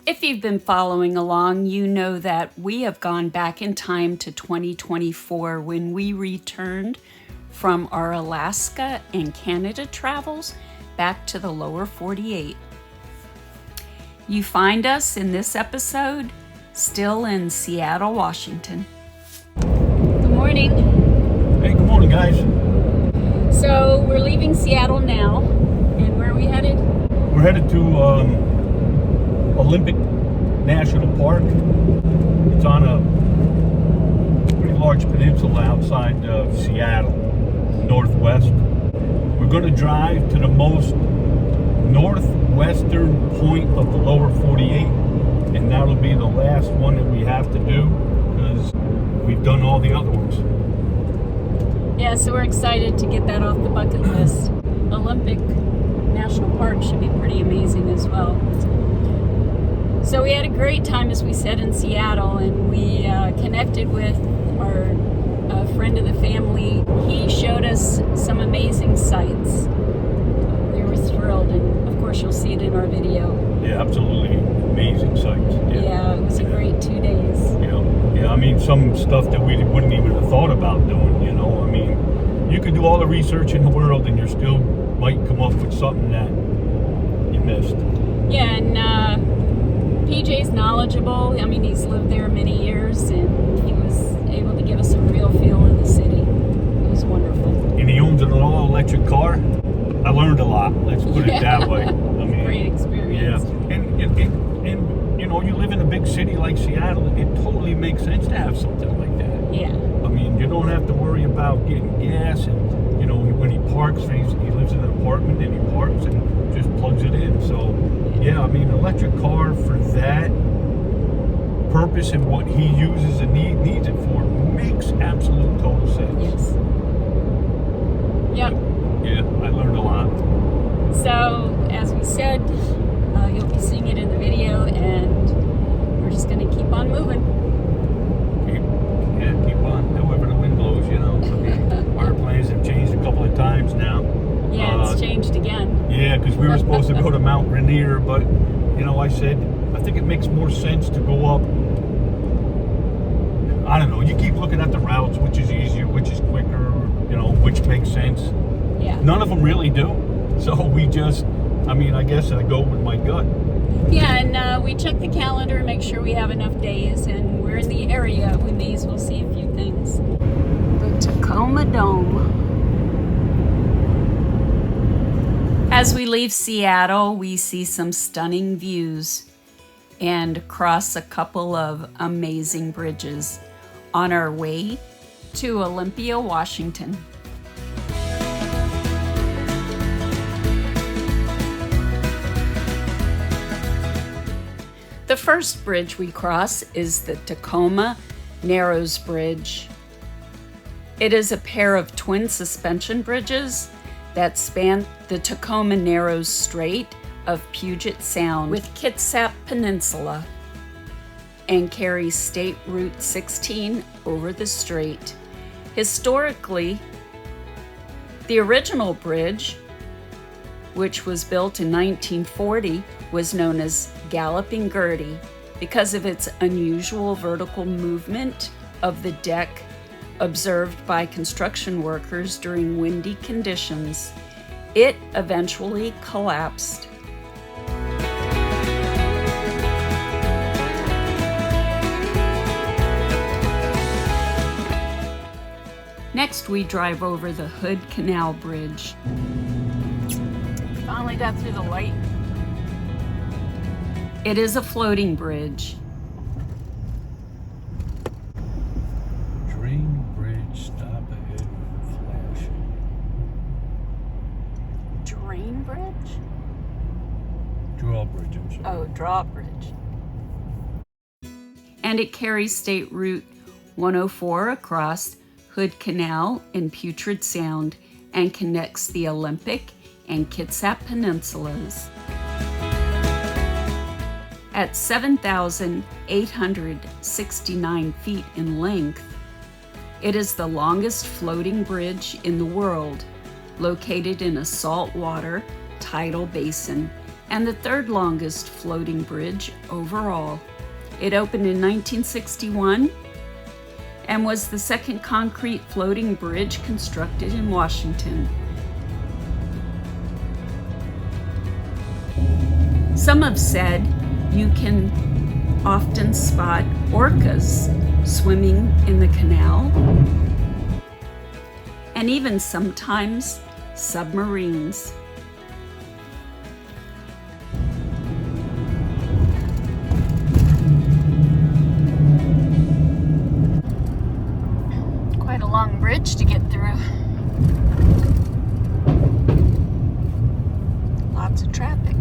If you've been following along, you know that we have gone back in time to 2024 when we returned from our Alaska and Canada travels back to the lower 48. You find us in this episode still in Seattle, Washington. Good morning. Hey, good morning, guys. So we're leaving Seattle now, and where are we headed? We're headed to Olympic National Park. It's on a pretty large peninsula outside of Seattle, northwest. We're going to drive to the most northwestern point of the lower 48, and that'll be the last one that we have to do because we've done all the other ones. Yeah, so we're excited to get that off the bucket list. Olympic National Park should be pretty amazing as well. So we had a great time, as we said, in Seattle, and we connected with our friend of the family. He showed us some amazing sights. We were thrilled, and of course you'll see it in our video. Yeah, absolutely amazing sights. Yeah, it was a great 2 days. Yeah, I mean, some stuff that we wouldn't even have thought about doing, you know. I mean, you can do all the research in the world and you still might come up with something that you missed. Yeah, and PJ's knowledgeable. I mean, he's lived there many years, and he was able to give us a real feel of the city. It was wonderful. And he owns an all-electric car. I learned a lot. Let's put it that way. I mean, great experience. Yeah, and you know, you live in a big city like Seattle. It totally makes sense to have something like that. Yeah. I mean, you don't have to worry about getting gas, and you know, when he parks, he lives in an apartment, and he parks and just plugs it in. So. Yeah, I mean, electric car for that purpose and what he uses and needs it for makes absolute total sense. Yes. Yep. Yeah, I learned a lot. So, as we said, you'll be seeing it in the video, and we're just going to keep on moving. Keep on. However the wind blows, you know. I mean, our plans have changed a couple of times now. Yeah, it's changed again. Yeah, because we were supposed to go to Mount Rainier, but, you know, I said, I think it makes more sense to go up. I don't know, you keep looking at the routes, which is easier, which is quicker, you know, which makes sense. Yeah. None of them really do. So we just, I mean, I guess I go with my gut. Yeah, and we check the calendar and make sure we have enough days, and we're in the area. We may as well see a few things. The Tacoma Dome. As we leave Seattle, we see some stunning views and cross a couple of amazing bridges on our way to Olympia, Washington. The first bridge we cross is the Tacoma Narrows Bridge. It is a pair of twin suspension bridges that span the Tacoma Narrows Strait of Puget Sound with Kitsap Peninsula and carries State Route 16 over the strait. Historically, the original bridge, which was built in 1940, was known as Galloping Gertie because of its unusual vertical movement of the deck observed by construction workers during windy conditions. It eventually collapsed. Next, we drive over the Hood Canal Bridge. Finally got through the light. It is a floating bridge. Drain bridge, stop ahead with flash. Drain bridge? Drawbridge, I'm sorry. Oh, drawbridge. And it carries State Route 104 across Hood Canal in Puget Sound and connects the Olympic and Kitsap Peninsulas. At 7,869 feet in length, it is the longest floating bridge in the world, located in a saltwater tidal basin and the third longest floating bridge overall. It opened in 1961 and was the second concrete floating bridge constructed in Washington. Some have said you can often spot orcas swimming in the canal, and even sometimes submarines. Quite a long bridge to get through. Lots of traffic.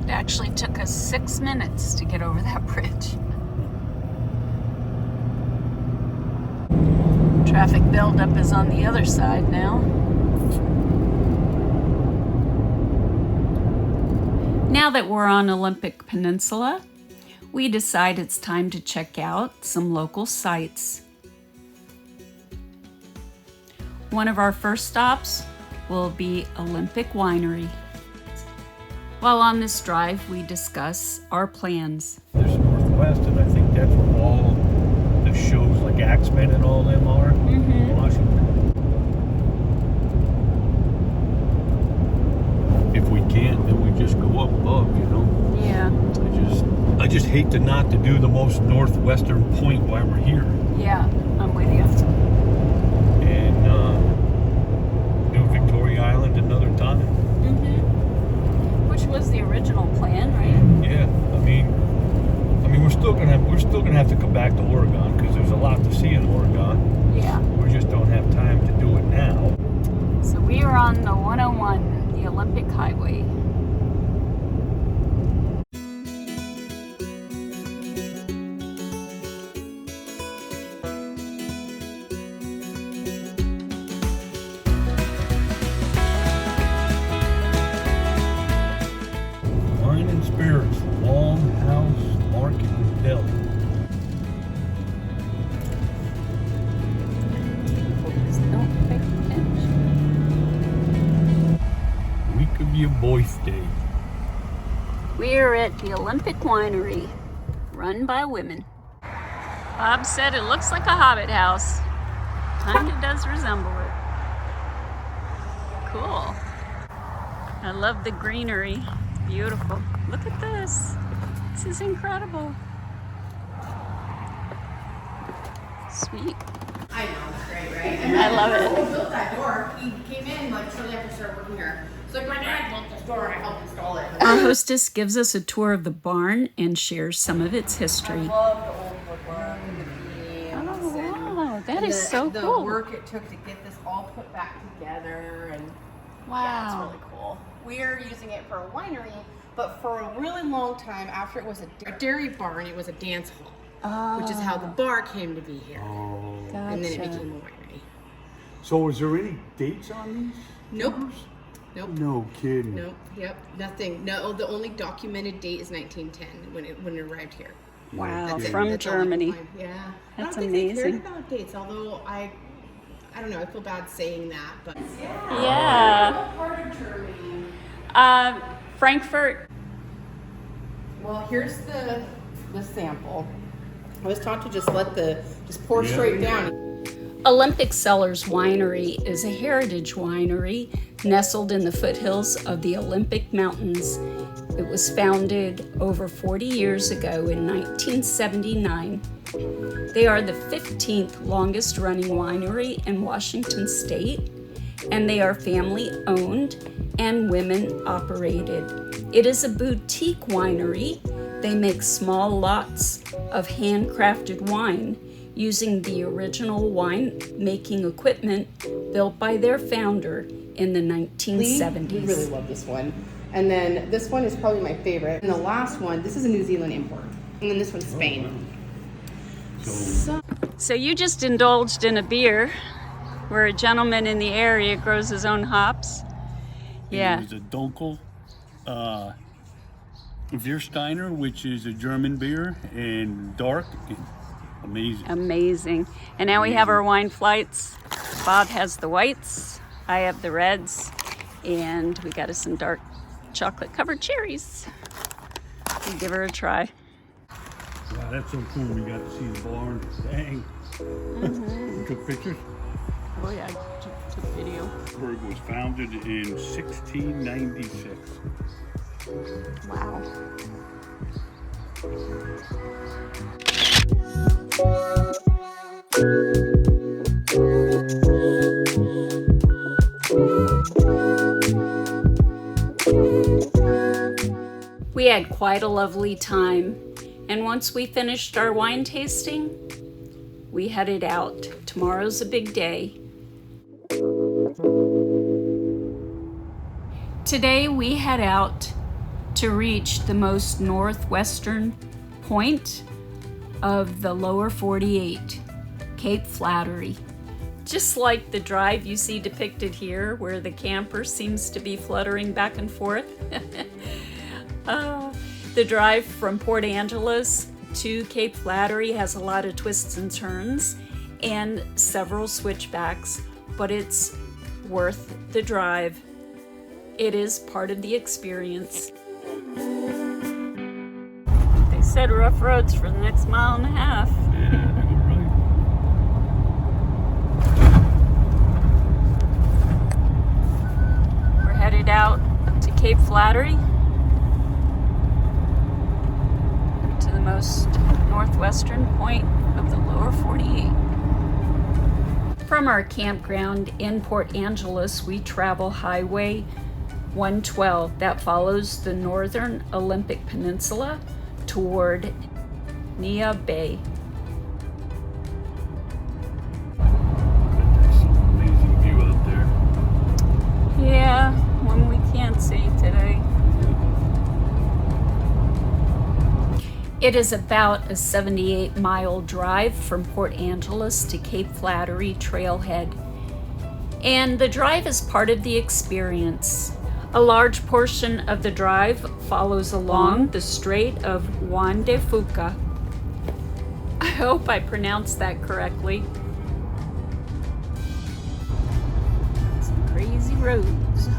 It actually took us 6 minutes to get over that bridge. Traffic buildup is on the other side now. Now that we're on Olympic Peninsula, we decide it's time to check out some local sites. One of our first stops will be Olympic Winery. While on this drive, we discuss our plans. There's Northwest, and I think that's where all the shows like Axemen and all them are in Washington. If we can't, then we just go up above, you know? Yeah. I just hate to not to do the most Northwestern Point while we're here. Yeah, I'm with you. And do Victoria Island another time. Which was the original plan, right? Yeah, I mean, we're still gonna have to come back to Oregon because there's a lot to see in Oregon. Yeah. We just don't have time to do it now. So we are on the 101, the Olympic Highway. Wine and Spirits, Longhouse Market and Deli. Don't pay attention. Week of your birthday. We are at the Olympic Winery, run by women. Bob said it looks like a hobbit house. Kinda does resemble it. Cool. I love the greenery. It's beautiful. Look at this. This is incredible. Sweet. I know, it's great, right? And I love it. He built that door. He came in like shortly after I started working here. It's like my dad built this door and I helped install it. Our hostess gives us a tour of the barn and shares some of its history. I love the old woodwork and the beams. Oh, wow. That and is so the cool. work it took to get this all put back together. And yeah, Wow. it's really cool. We're using it for a winery, but for a really long time after it was a dairy barn, it was a dance hall, which is how the bar came to be here. Oh. And then it Gotcha. became a winery. So is there any dates on these? Nope. numbers? Nope. No kidding. Nope. Yep. Nothing. No. The only documented date is 1910 when it arrived here. Wow, That's it. from That's all I can Germany. find. Yeah. That's I don't think they amazing. cared about dates, although I don't know. I feel bad saying that, but Yeah. What part of Germany? Frankfurt. Well, here's the sample. I was taught to just pour Yeah. straight down. Olympic Cellars Winery is a heritage winery nestled in the foothills of the Olympic Mountains. It was founded over 40 years ago in 1979. They are the 15th longest running winery in Washington State, and they are family owned and women operated. It is a boutique winery. They make small lots of handcrafted wine using the original wine-making equipment built by their founder in the 1970s. We really love this one. And then this one is probably my favorite. And the last one, this is a New Zealand import. And then this one's Spain. So you just indulged in a beer where a gentleman in the area grows his own hops. Yeah. It was a Dunkel Wirsteiner, which is a German beer, and dark. Amazing. Amazing. And now we have our wine flights. Bob has the whites, I have the reds, and we got us some dark chocolate covered cherries. We'll give her a try. Wow, that's so cool. We got to see the barn. Dang. You took pictures? Oh yeah, I took video. Pittsburgh was founded in 1696. Wow. We had quite a lovely time, and once we finished our wine tasting, we headed out. Tomorrow's a big day. Today we head out to reach the most northwestern point of the lower 48, Cape Flattery. Just like the drive you see depicted here, where the camper seems to be fluttering back and forth. The drive from Port Angeles to Cape Flattery has a lot of twists and turns and several switchbacks, but it's worth the drive. It is part of the experience. They said rough roads for the next mile and a half. Yeah, they go right. We're headed out to Cape Flattery, to the most northwestern point of the lower 48. From our campground in Port Angeles, we travel Highway 112 that follows the northern Olympic Peninsula toward Nia Bay. That's an amazing view out there. Yeah, one we can't see today. It is about a 78-mile drive from Port Angeles to Cape Flattery Trailhead, and the drive is part of the experience. A large portion of the drive follows along the Strait of Juan de Fuca. I hope I pronounced that correctly. Some crazy roads.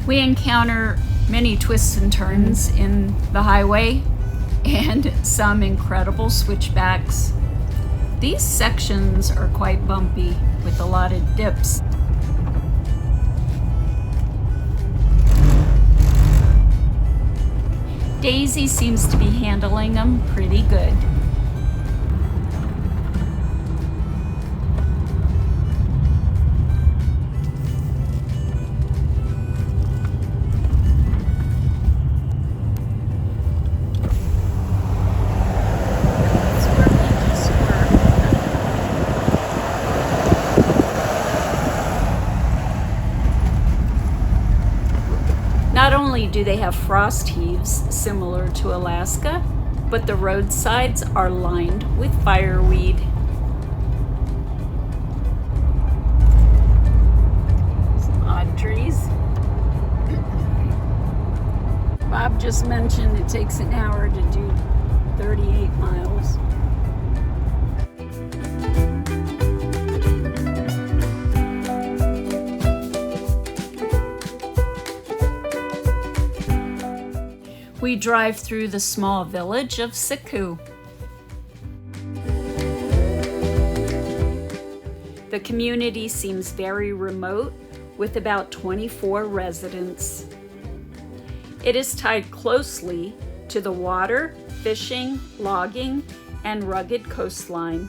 We encounter many twists and turns in the highway and some incredible switchbacks. These sections are quite bumpy with a lot of dips. Daisy seems to be handling them pretty good. Not only do they have frost heaves similar to Alaska, but the roadsides are lined with fireweed. Some odd trees. Bob just mentioned it takes an hour to do 38 miles. We drive through the small village of ICECO. The community seems very remote, with about 24 residents. It is tied closely to the water, fishing, logging, and rugged coastline.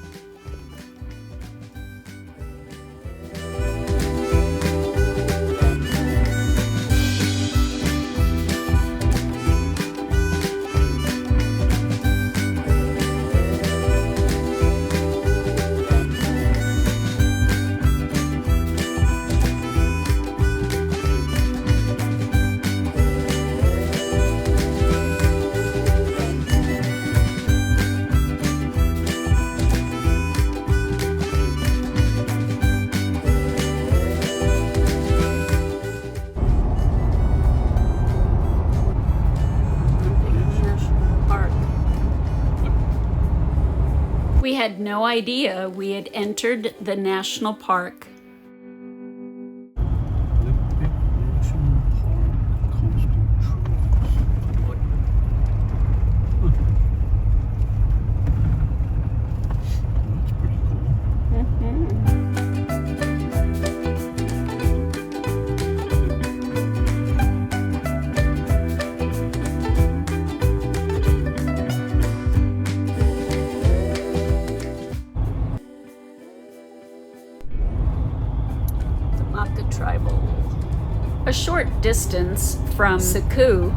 had no idea we had entered the national park. Olympic National Park coastal trails. That's pretty cool. Tribal. A short distance from ICECO,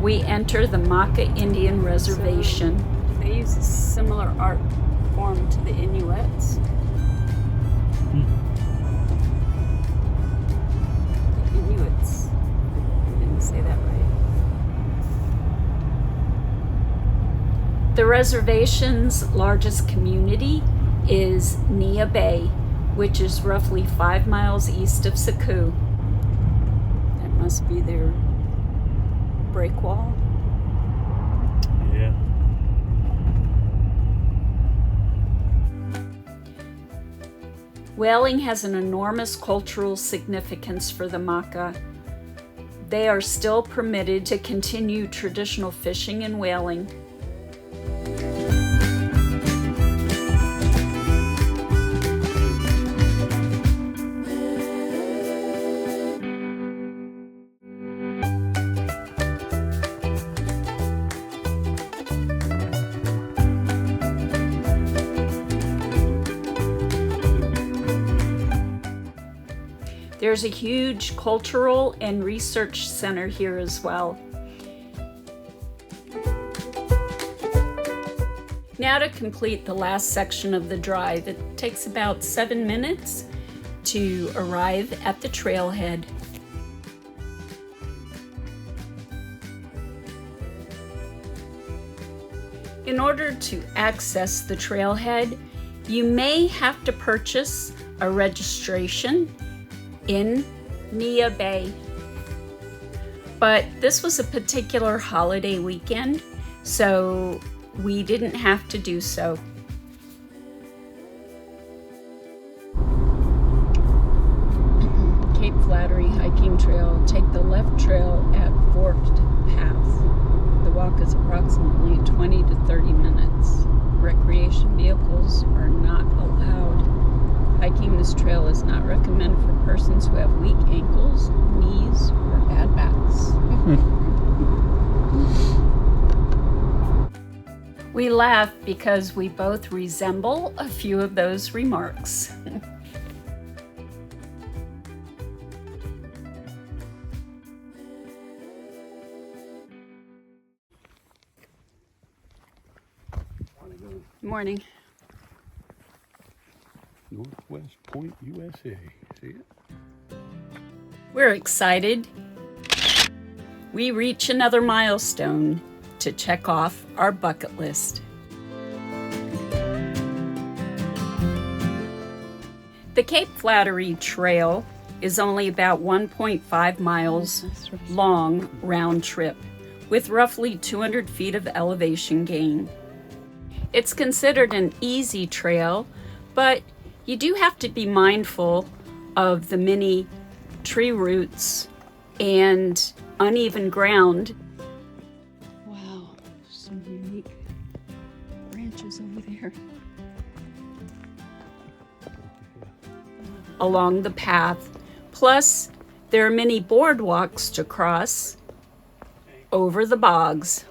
we enter the Maka Indian Reservation. So they use a similar art form to the Inuits. The Inuits. I didn't say that right. The reservation's largest community is Nia Bay, which is roughly 5 miles east of ICECO. That must be their breakwall. Yeah. Whaling has an enormous cultural significance for the Maka. They are still permitted to continue traditional fishing and whaling. There's a huge cultural and research center here as well. Now to complete the last section of the drive, it takes about 7 minutes to arrive at the trailhead. In order to access the trailhead, you may have to purchase a registration in Nia Bay. But this was a particular holiday weekend, so we didn't have to do so. Cape Flattery hiking trail. Take the left trail at Forked Path. The walk is approximately 20 to 30 minutes. Recreation vehicles are not allowed. Hiking this trail is not recommended for persons who have weak ankles, knees, or bad backs. We laugh because we both resemble a few of those remarks. Morning. Northwestern Point, USA. See it? We're excited. We reach another milestone to check off our bucket list. The Cape Flattery Trail is only about 1.5 miles long round trip, with roughly 200 feet of elevation gain. It's considered an easy trail, but you do have to be mindful of the many tree roots and uneven ground. Wow, some unique branches over there. Along the path. Plus, there are many boardwalks to cross over the bogs.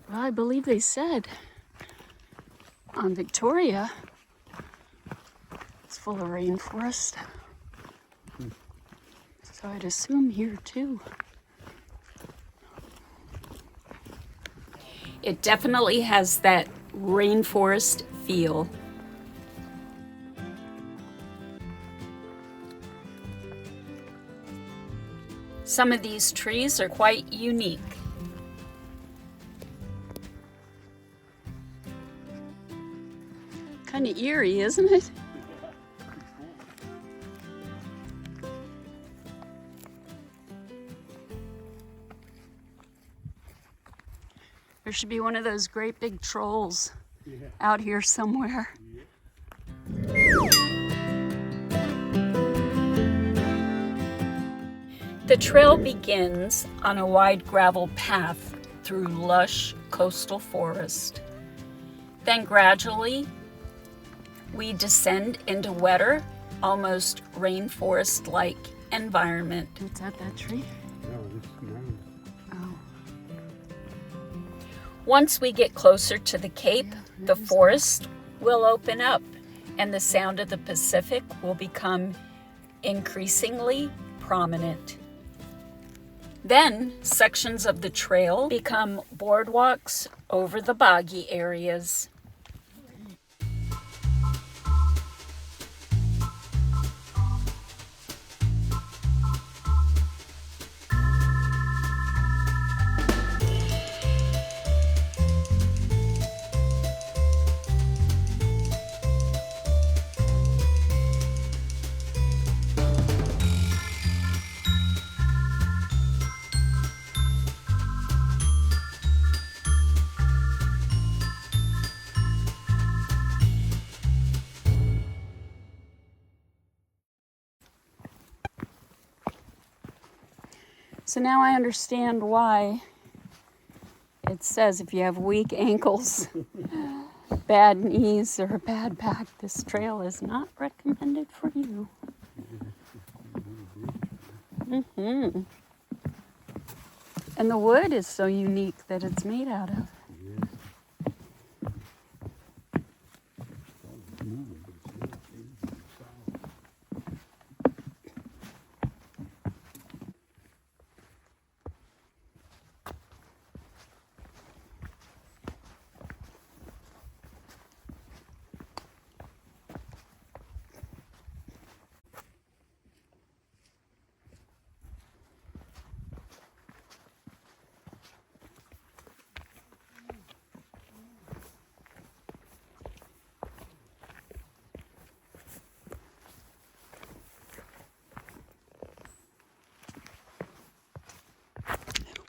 Well, I believe they said on Victoria, it's full of rainforest. So I'd assume here too. It definitely has that rainforest feel. Some of these trees are quite unique. Kind of eerie, isn't it? There should be one of those great big trolls out here somewhere. The trail begins on a wide gravel path through lush coastal forest. Then gradually, we descend into wetter, almost rainforest-like environment. What's that tree? No, this mountain. Oh. Once we get closer to the cape, the forest will open up and the sound of the Pacific will become increasingly prominent. Then sections of the trail become boardwalks over the boggy areas. So now I understand why it says if you have weak ankles, bad knees, or a bad back, this trail is not recommended for you. Mm-hmm. And the wood is so unique that it's made out of.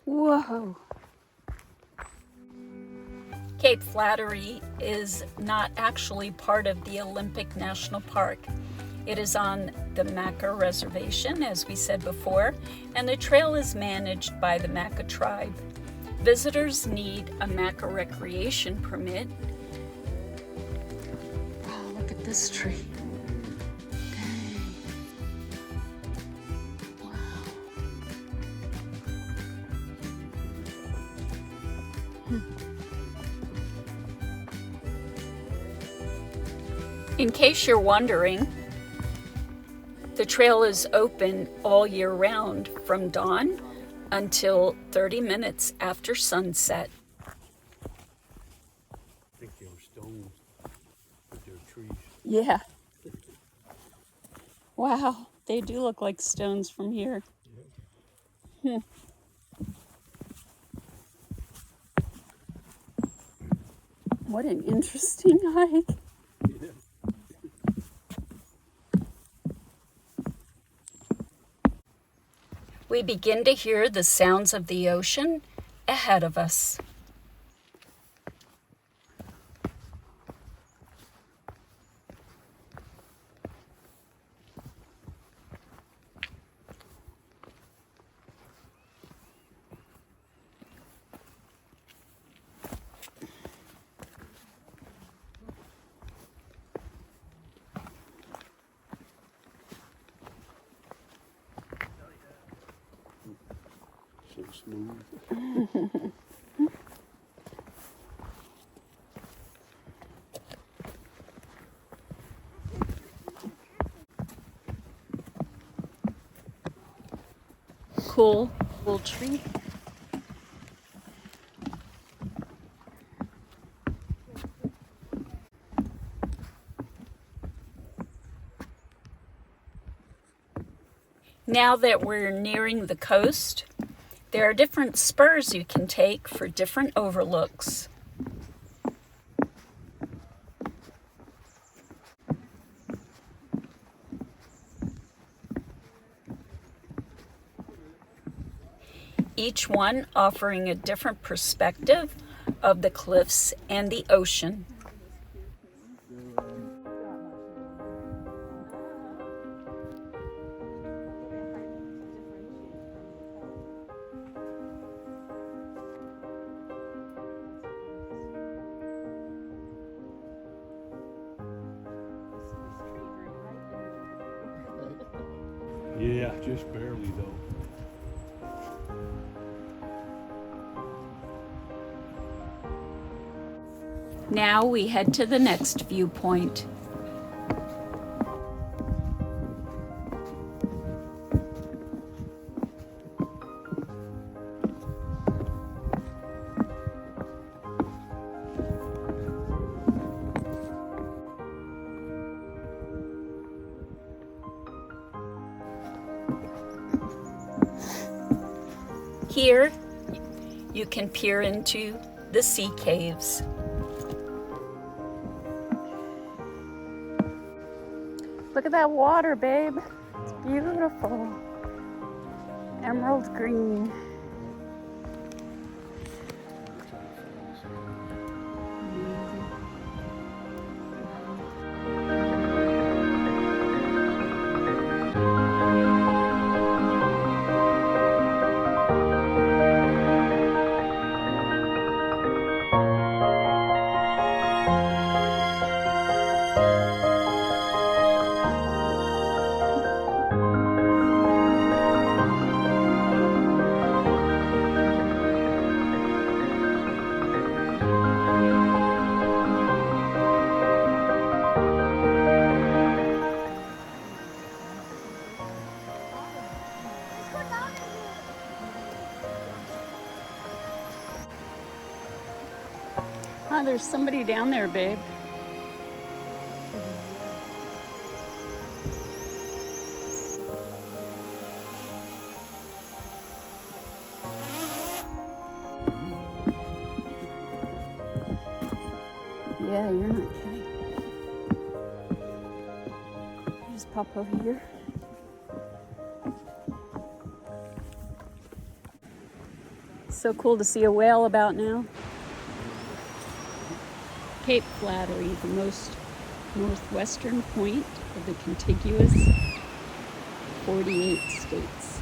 Whoa. Cape Flattery is not actually part of the Olympic National Park. It is on the Maca Reservation, as we said before, and the trail is managed by the Maca tribe. Visitors need a Maca recreation permit. Oh, look at this tree. Dang. Wow. In case you're wondering, the trail is open all year round from dawn until 30 minutes after sunset. I think they were stones, but they're trees. Yeah. Wow, they do look like stones from here. Hmm. What an interesting hike. We begin to hear the sounds of the ocean ahead of us. So smooth. Cool little tree. Now that we're nearing the coast, there are different spurs you can take for different overlooks. Each one offering a different perspective of the cliffs and the ocean. Yeah, just barely though. Now we head to the next viewpoint. Here, you can peer into the sea caves. Look at that water, babe. It's beautiful. Emerald green. Oh, there's somebody down there, babe. Yeah, you're not kidding. Just pop over here. So cool to see a whale about now. Cape Flattery, the most northwestern point of the contiguous 48 states.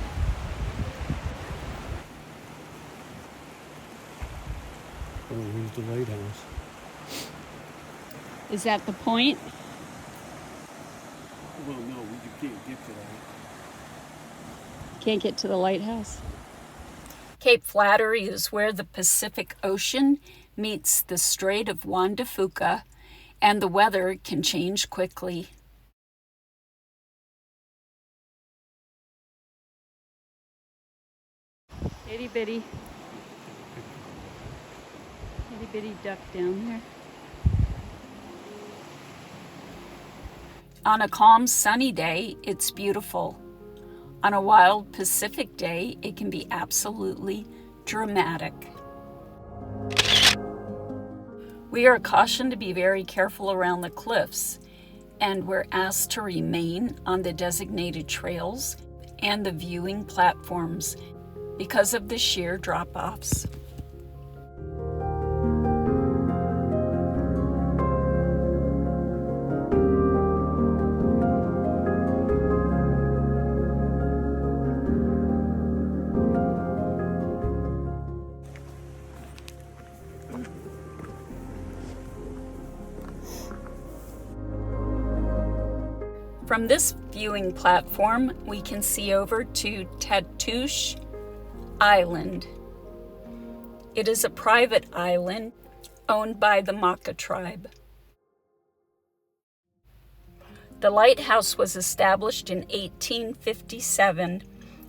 Oh, here's the lighthouse. Is that the point? Well, no, we can't get to that. Can't get to the lighthouse. Cape Flattery is where the Pacific Ocean meets the Strait of Juan de Fuca, and the weather can change quickly. Itty bitty duck down there. On a calm, sunny day, it's beautiful. On a wild Pacific day, it can be absolutely dramatic. We are cautioned to be very careful around the cliffs, and we're asked to remain on the designated trails and the viewing platforms because of the sheer drop-offs. From this viewing platform, we can see over to Tatoosh Island. It is a private island owned by the Maka tribe. The lighthouse was established in 1857,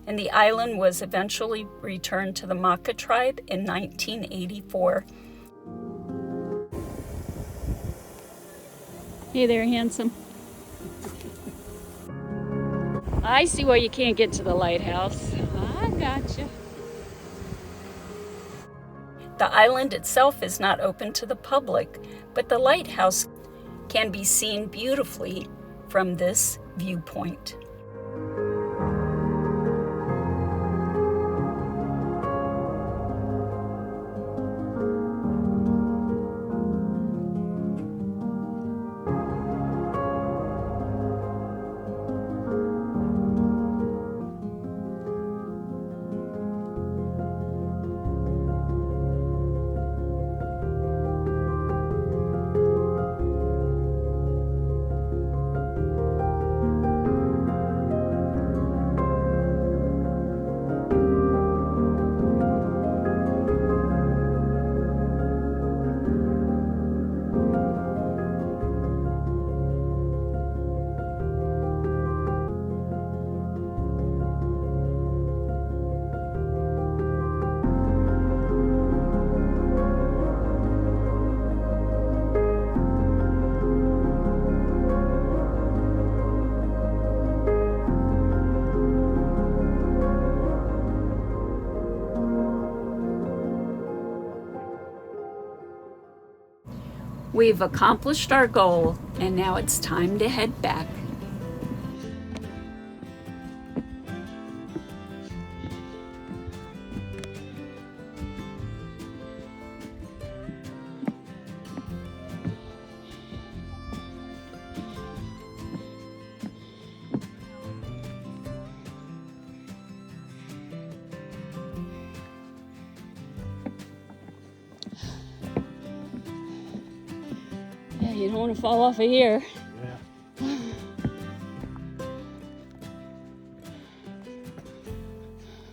and the island was eventually returned to the Maka tribe in 1984. Hey there, handsome. I see why you can't get to the lighthouse. I gotcha. The island itself is not open to the public, but the lighthouse can be seen beautifully from this viewpoint. We've accomplished our goal, and now it's time to head back. Yeah, you don't want to fall off of here. Yeah.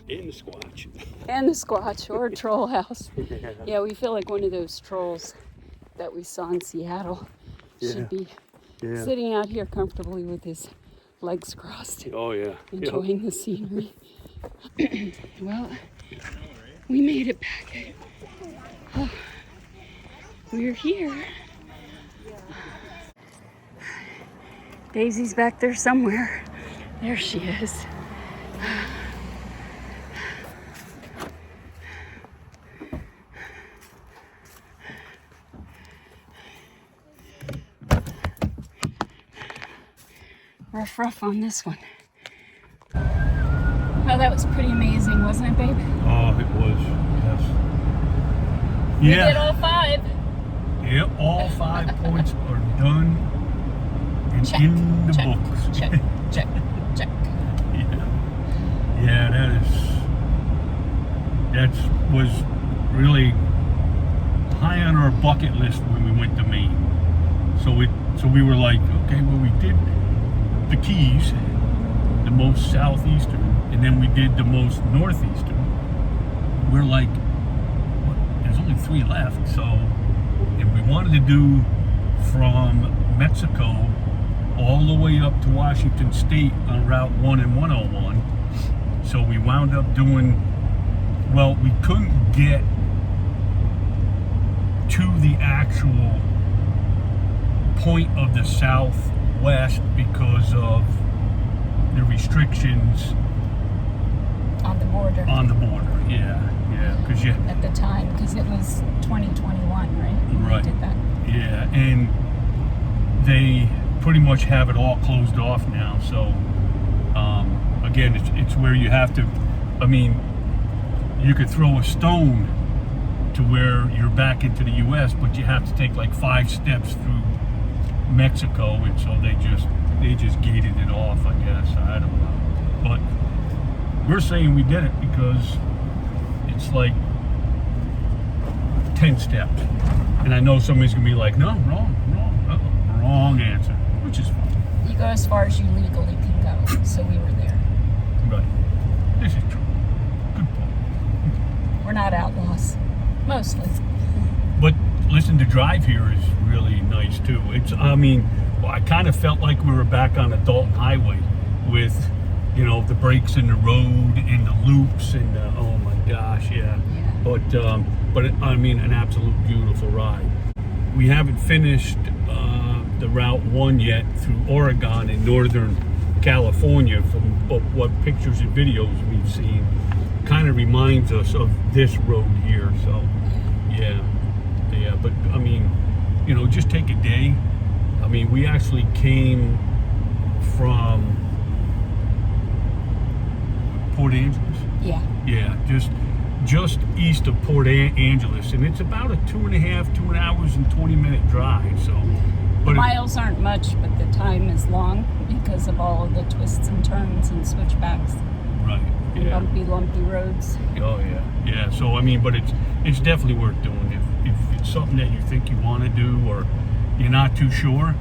In the Squatch. And the Squatch or Troll House. Yeah, we feel like one of those trolls that we saw in Seattle. Should be sitting out here comfortably with his legs crossed. Oh yeah. Enjoying the scenery. Well, we made it back. Oh, we're here. Daisy's back there somewhere. There she is. Rough on this one. Oh, that was pretty amazing, wasn't it, babe? Oh, it was. Yes. We did all 5. Yeah, all 5 points are done and Check, in the check, books. check, check, check. Yeah, that was really high on our bucket list when we went to Maine. So we were like, okay, well, we did the Keys, the most southeastern, and then we did the most northeastern. We're like, what? There's only 3 left, so, and we wanted to do from Mexico all the way up to Washington State on Route 1 and 101. So we wound up doing, well, we couldn't get to the actual point of the Southwest because of the restrictions On the border. on the border. Yeah, because At the time, because it was 2021, right? When Right. we did that. yeah, and they pretty much have it all closed off now. So again, it's where you have to. I mean, you could throw a stone to where you're back into the U.S., but you have to take like 5 steps through Mexico, and so they just gated it off, I guess. I don't know, but we're saying we did it because it's like 10 steps, and I know somebody's gonna be like, no, wrong answer, which is fine. You go as far as you legally can go, so we were there. Right, this is true. Good point. We're not outlaws, mostly. But listen, the drive here is really nice too. I kind of felt like we were back on the Dalton Highway with, the breaks in the road and the loops and oh my gosh, yeah. But an absolute beautiful ride. We haven't finished the Route 1 yet through Oregon and Northern California. From what pictures and videos we've seen, kind of reminds us of this road here. So yeah, but just take a day. We actually came from Port Angeles. Yeah, just east of Port Angeles, and it's about a 2 hours and 20-minute drive. So, but Miles aren't much, but the time is long because of all of the twists and turns and switchbacks right, and yeah. lumpy roads. Oh yeah. So but it's definitely worth doing if it's something that you think you want to do or you're not too sure.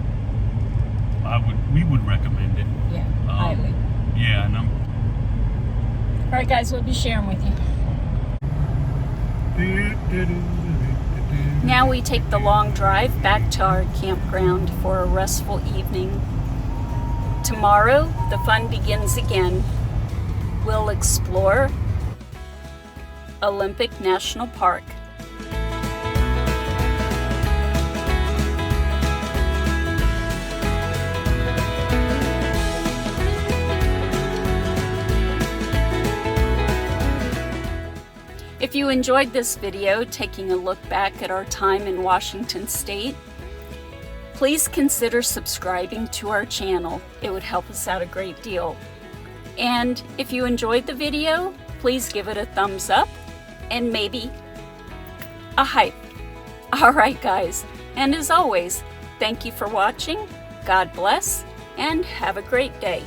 We would recommend it. Yeah, highly. Yeah, and All right, guys, we'll be sharing with you. Now we take the long drive back to our campground for a restful evening. Tomorrow, the fun begins again. We'll explore Olympic National Park. If you enjoyed this video taking a look back at our time in Washington State, please consider subscribing to our channel. It would help us out a great deal. And if you enjoyed the video, please give it a thumbs up and maybe a hype. All right, guys, and as always, thank you for watching. God bless, and have a great day.